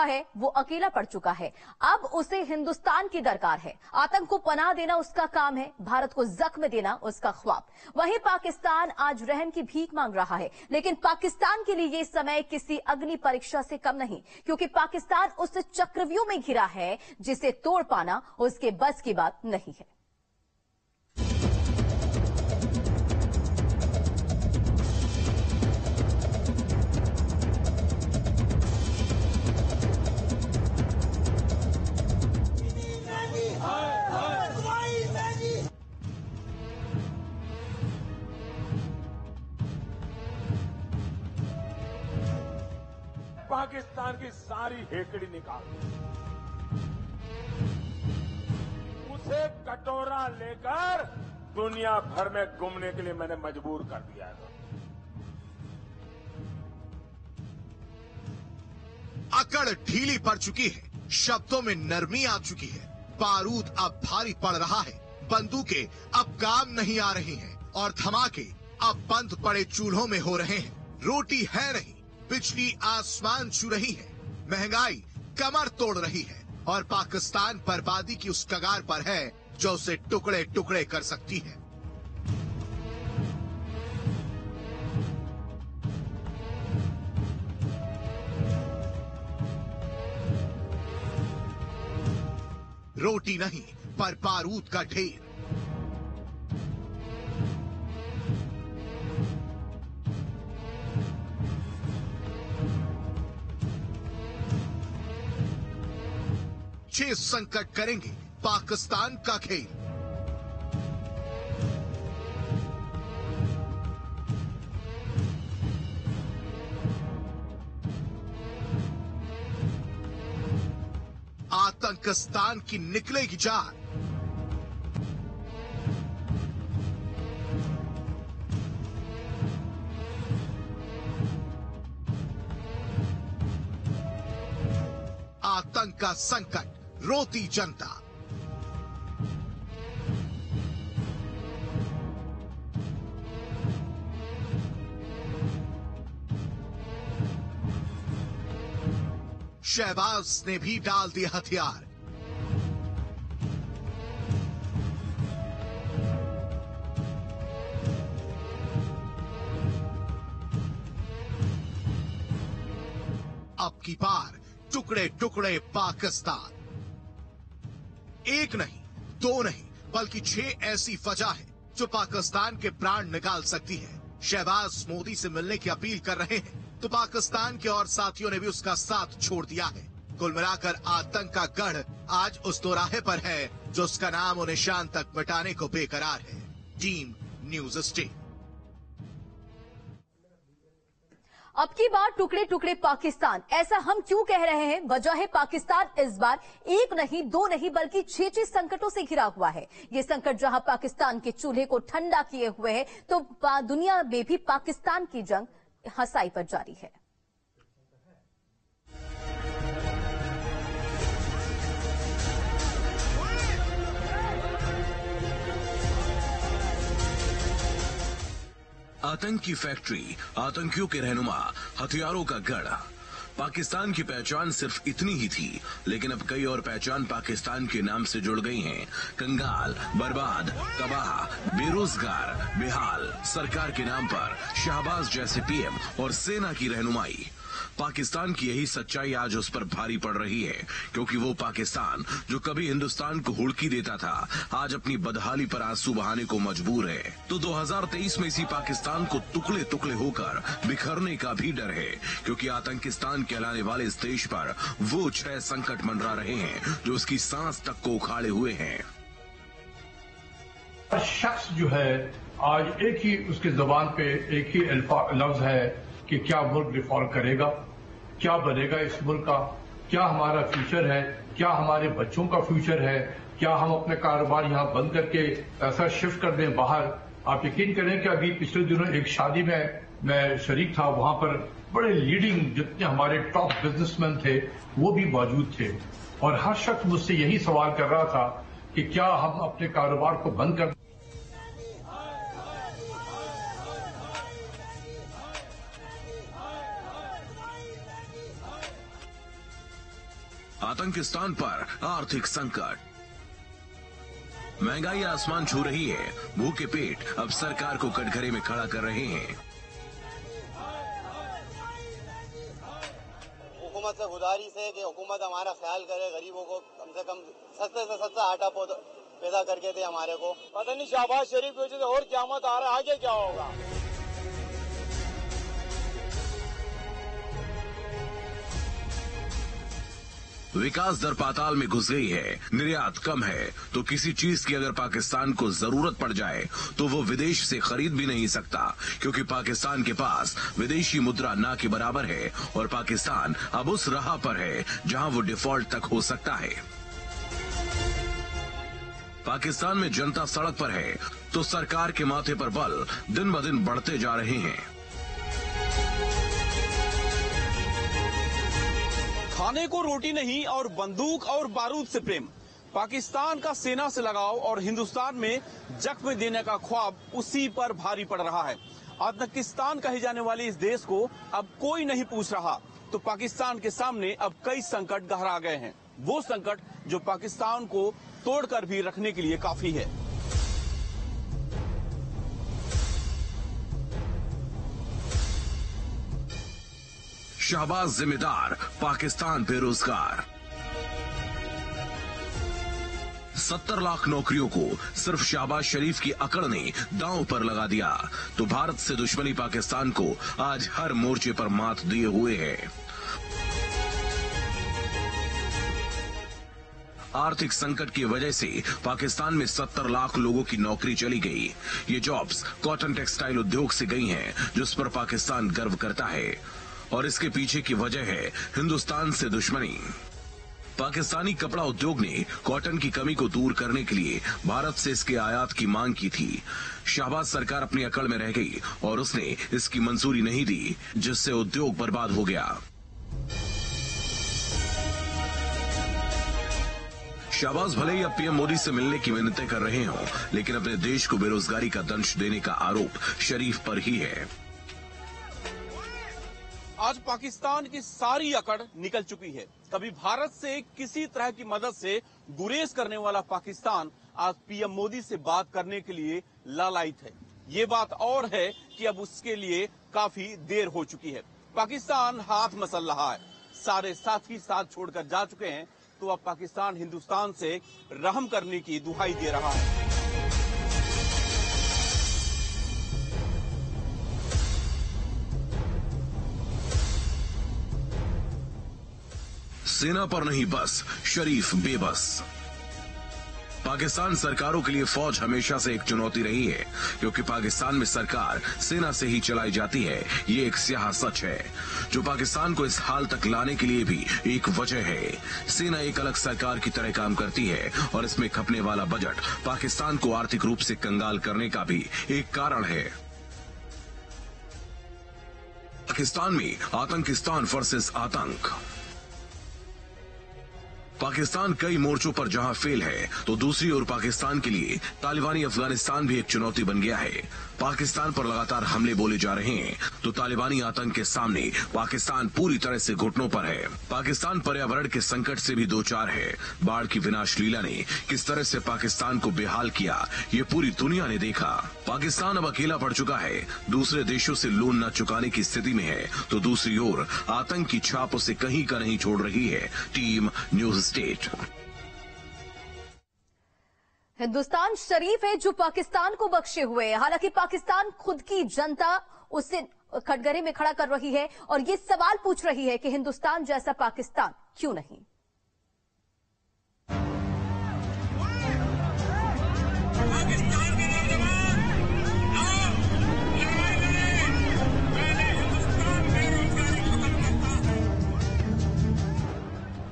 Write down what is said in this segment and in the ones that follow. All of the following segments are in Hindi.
है वो अकेला पड़ चुका है। अब उसे हिंदुस्तान की दरकार है। आतंक को पनाह देना उसका काम है, भारत को जख्म देना उसका ख्वाब। वहीं पाकिस्तान आज रहम की भीख मांग रहा है, लेकिन पाकिस्तान के लिए ये समय किसी अग्नि परीक्षा से कम नहीं, क्योंकि पाकिस्तान उस चक्रव्यूह में घिरा है जिसे तोड़ पाना उसके बस की बात नहीं है। पाकिस्तान की सारी हेकड़ी निकाल उसे कटोरा लेकर दुनिया भर में घूमने के लिए मैंने मजबूर कर दिया है। अकड़ ढीली पड़ चुकी है, शब्दों में नरमी आ चुकी है, बारूद अब भारी पड़ रहा है, बंदूकें अब काम नहीं आ रही हैं और धमाके अब बंद पड़े चूल्हों में हो रहे हैं। रोटी है नहीं, बिजली आसमान छू रही है, महंगाई कमर तोड़ रही है और पाकिस्तान बर्बादी की उस कगार पर है जो उसे टुकड़े टुकड़े कर सकती है। रोटी नहीं पर बारूद का ढेर। छह संकट करेंगे पाकिस्तान का खेल। आतंकिस्तान की निकलेगी जान। आतंक का संकट, रोती जनता। शहबाज ने भी डाल दिए हथियार। अब की बार टुकड़े टुकड़े पाकिस्तान। एक नहीं, दो नहीं, बल्कि 6 ऐसी वजह है जो पाकिस्तान के प्राण निकाल सकती है। शहबाज मोदी से मिलने की अपील कर रहे हैं तो पाकिस्तान के और साथियों ने भी उसका साथ छोड़ दिया है। कुल मिलाकर आतंक का गढ़ आज उस दोराहे पर है जो उसका नाम और निशान तक मिटाने को बेकरार है। Team news state. अब की बार टुकड़े टुकड़े पाकिस्तान, ऐसा हम क्यों कह रहे हैं? वजह है पाकिस्तान इस बार एक नहीं, दो नहीं, बल्कि 6 संकटों से घिरा हुआ है। ये संकट जहां पाकिस्तान के चूल्हे को ठंडा किए हुए है, तो दुनिया में भी पाकिस्तान की जंग हंसाई पर जारी है। आतंक की फैक्ट्री, आतंकियों के रहनुमा, हथियारों का गढ़। पाकिस्तान की पहचान सिर्फ इतनी ही थी, लेकिन अब कई और पहचान पाकिस्तान के नाम से जुड़ गई हैं। कंगाल, बर्बाद, तबाह, बेरोजगार, बेहाल। सरकार के नाम पर शहबाज जैसे पीएम और सेना की रहनुमाई। पाकिस्तान की यही सच्चाई आज उस पर भारी पड़ रही है, क्योंकि वो पाकिस्तान जो कभी हिंदुस्तान को हुड़की देता था, आज अपनी बदहाली पर आंसू बहाने को मजबूर है। तो 2023 में इसी पाकिस्तान को टुकड़े टुकड़े होकर बिखरने का भी डर है, क्योंकि आतंकिस्तान कहलाने वाले इस देश पर वो 6 संकट मंडरा रहे हैं जो उसकी सांस तक को उखाड़े हुए हैं। शख्स जो है आज एक ही उसके जबान पे एक ही लफ्ज है कि क्या मुल्क रिफॉर्म करेगा, क्या बनेगा इस मुल्क का, क्या हमारा फ्यूचर है, क्या हमारे बच्चों का फ्यूचर है, क्या हम अपने कारोबार यहां बंद करके ऐसा शिफ्ट कर दें बाहर। आप यकीन करें कि अभी पिछले दिनों एक शादी में मैं शरीक था, वहां पर बड़े लीडिंग जितने हमारे टॉप बिजनेसमैन थे वो भी मौजूद थे और हर शख्स मुझसे यही सवाल कर रहा था कि क्या हम अपने कारोबार को बंद कर। आतंकिस्तान पर आर्थिक संकट। महंगाई आसमान छू रही है, भूखे पेट अब सरकार को कटघरे में खड़ा कर रहे हैं। हुकूमत से गुजारिश है कि हुकूमत हमारा ख्याल करे, गरीबों को कम से कम सस्ते से सस्ता आटा पैदा करके दे हमारे को। पता नहीं शहबाज शरीफ की वजह से और क़यामत आ रहा है, आगे क्या होगा। विकास दर पाताल में घुस गई है, निर्यात कम है, तो किसी चीज की अगर पाकिस्तान को जरूरत पड़ जाए तो वो विदेश से खरीद भी नहीं सकता, क्योंकि पाकिस्तान के पास विदेशी मुद्रा ना के बराबर है और पाकिस्तान अब उस राह पर है जहां वो डिफॉल्ट तक हो सकता है। पाकिस्तान में जनता सड़क पर है तो सरकार के माथे पर बल दिन ब दिन बढ़ते जा रहे हैं। खाने को रोटी नहीं और बंदूक और बारूद से प्रेम, पाकिस्तान का सेना से लगाव और हिंदुस्तान में जख्म देने का ख्वाब उसी पर भारी पड़ रहा है। आतंकिस्तान कहे जाने वाले इस देश को अब कोई नहीं पूछ रहा, तो पाकिस्तान के सामने अब कई संकट गहरा गए हैं। वो संकट जो पाकिस्तान को तोड़कर भी रखने के लिए काफी है। शहबाज जिम्मेदार, पाकिस्तान बेरोजगार। 70 लाख नौकरियों को सिर्फ शहबाज शरीफ की अकड़ ने दांव पर लगा दिया, तो भारत से दुश्मनी पाकिस्तान को आज हर मोर्चे पर मात दिए हुए है। आर्थिक संकट की वजह से पाकिस्तान में 70 लाख लोगों की नौकरी चली गई। ये जॉब्स कॉटन टेक्सटाइल उद्योग से गई हैं, जिस पर पाकिस्तान गर्व करता है, और इसके पीछे की वजह है हिंदुस्तान से दुश्मनी। पाकिस्तानी कपड़ा उद्योग ने कॉटन की कमी को दूर करने के लिए भारत से इसके आयात की मांग की थी। शहबाज सरकार अपनी अकड़ में रह गई और उसने इसकी मंजूरी नहीं दी, जिससे उद्योग बर्बाद हो गया। शहबाज भले ही अब पीएम मोदी से मिलने की मिन्नतें कर रहे हों, लेकिन अपने देश को बेरोजगारी का दंश देने का आरोप शरीफ पर ही है। आज पाकिस्तान की सारी अकड़ निकल चुकी है। कभी भारत से किसी तरह की मदद से गुरेज करने वाला पाकिस्तान आज पीएम मोदी से बात करने के लिए लालायित है। ये बात और है कि अब उसके लिए काफी देर हो चुकी है। पाकिस्तान हाथ मसल रहा है, सारे साथी साथ छोड़कर जा चुके हैं, तो अब पाकिस्तान हिंदुस्तान से रहम करने की दुहाई दे रहा है। सेना पर नहीं बस, शरीफ बेबस। पाकिस्तान सरकारों के लिए फौज हमेशा से एक चुनौती रही है, क्योंकि पाकिस्तान में सरकार सेना से ही चलाई जाती है। ये एक स्याह सच है, जो पाकिस्तान को इस हाल तक लाने के लिए भी एक वजह है। सेना एक अलग सरकार की तरह काम करती है और इसमें खपने वाला बजट पाकिस्तान को आर्थिक रूप से कंगाल करने का भी एक कारण है। पाकिस्तान में आतंकिस्तान वर्सेस आतंक। पाकिस्तान कई मोर्चों पर जहां फेल है, तो दूसरी ओर पाकिस्तान के लिए तालिबानी अफगानिस्तान भी एक चुनौती बन गया है। पाकिस्तान पर लगातार हमले बोले जा रहे हैं, तो तालिबानी आतंक के सामने पाकिस्तान पूरी तरह से घुटनों पर है। पाकिस्तान पर्यावरण के संकट से भी दो चार है। बाढ़ की विनाश लीला ने किस तरह से पाकिस्तान को बेहाल किया, ये पूरी दुनिया ने देखा। पाकिस्तान अब अकेला पड़ चुका है, दूसरे देशों से लोन न चुकाने की स्थिति में है, तो दूसरी ओर आतंक की छाप उसे कहीं का नहीं छोड़ रही है। Team news state. हिंदुस्तान शरीफ है जो पाकिस्तान को बख्शे हुए है। हालांकि पाकिस्तान खुद की जनता उसे कटघरे में खड़ा कर रही है और ये सवाल पूछ रही है कि हिंदुस्तान जैसा पाकिस्तान क्यों नहीं।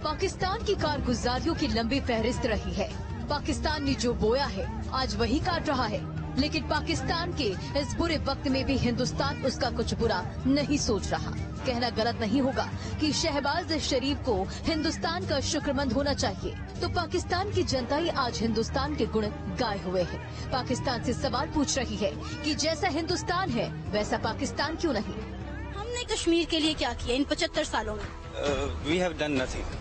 पाकिस्तान की कारगुजारियों की लंबी फहरिस्त रही है। पाकिस्तान ने जो बोया है आज वही काट रहा है, लेकिन पाकिस्तान के इस बुरे वक्त में भी हिंदुस्तान उसका कुछ बुरा नहीं सोच रहा। कहना गलत नहीं होगा कि शहबाज शरीफ को हिंदुस्तान का शुक्रमंद होना चाहिए। तो पाकिस्तान की जनता ही आज हिंदुस्तान के गुण गाए हुए है। पाकिस्तान से सवाल पूछ रही है कि जैसा हिंदुस्तान है वैसा पाकिस्तान क्यों नहीं। हमने कश्मीर के लिए क्या किया इन 75 सालों में? We have done nothing.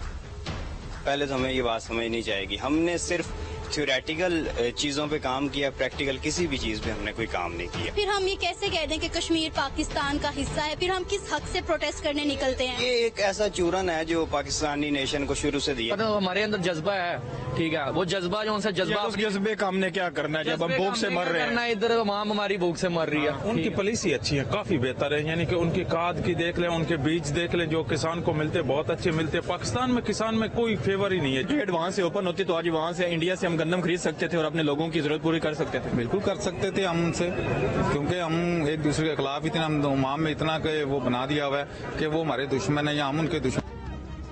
पहले तो हमें ये बात समझनी चाहिए, हमने सिर्फ थ्योरेटिकल चीजों पे काम किया, प्रैक्टिकल किसी भी चीज पे हमने कोई काम नहीं किया। फिर हम ये कैसे कह दें कि कश्मीर पाकिस्तान का हिस्सा है, फिर हम किस हक से प्रोटेस्ट करने निकलते हैं? ये एक ऐसा चूरन है जो पाकिस्तानी नेशन को शुरू से दिया। तो हमारे अंदर जज्बा है, ठीक है, वो जज्बा जो उनसे जज्बे का हमने क्या करना है जब हम भूख से मर रहे हैं। इधर आवाम हमारी भूख से मर रही है। उनकी पॉलिसी अच्छी है, काफी बेहतर है, यानी कि उनकी खाद की देख लें, उनके बीज देख लें, जो किसान को मिलते बहुत अच्छे मिलते। पाकिस्तान में किसान में कोई फेवर ही नहीं है। ट्रेड वहाँ से ओपन होती तो आज वहाँ से इंडिया से हम गंदम खरीद सकते थे और अपने लोगों की जरूरत पूरी कर सकते थे। बिल्कुल कर सकते थे हम उनसे, क्योंकि हम एक दूसरे के खिलाफ इतना हम में इतना वो बना दिया हुआ है कि वो हमारे दुश्मन है या हम उनके दुश्मन।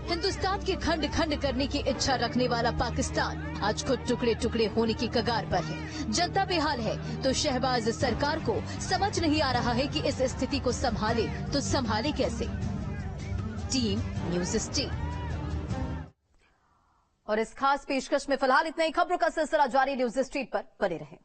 हिंदुस्तान के खंड खंड करने की इच्छा रखने वाला पाकिस्तान आज खुद टुकड़े टुकड़े होने की कगार पर है। जनता बेहाल है तो शहबाज सरकार को समझ नहीं आ रहा है कि इस स्थिति को संभाले तो संभाले कैसे। Team news steel. और इस खास पेशकश में फिलहाल इतना ही। खबरों का सिलसिला जारी, न्यूज़ स्ट्रीट पर बने रहें।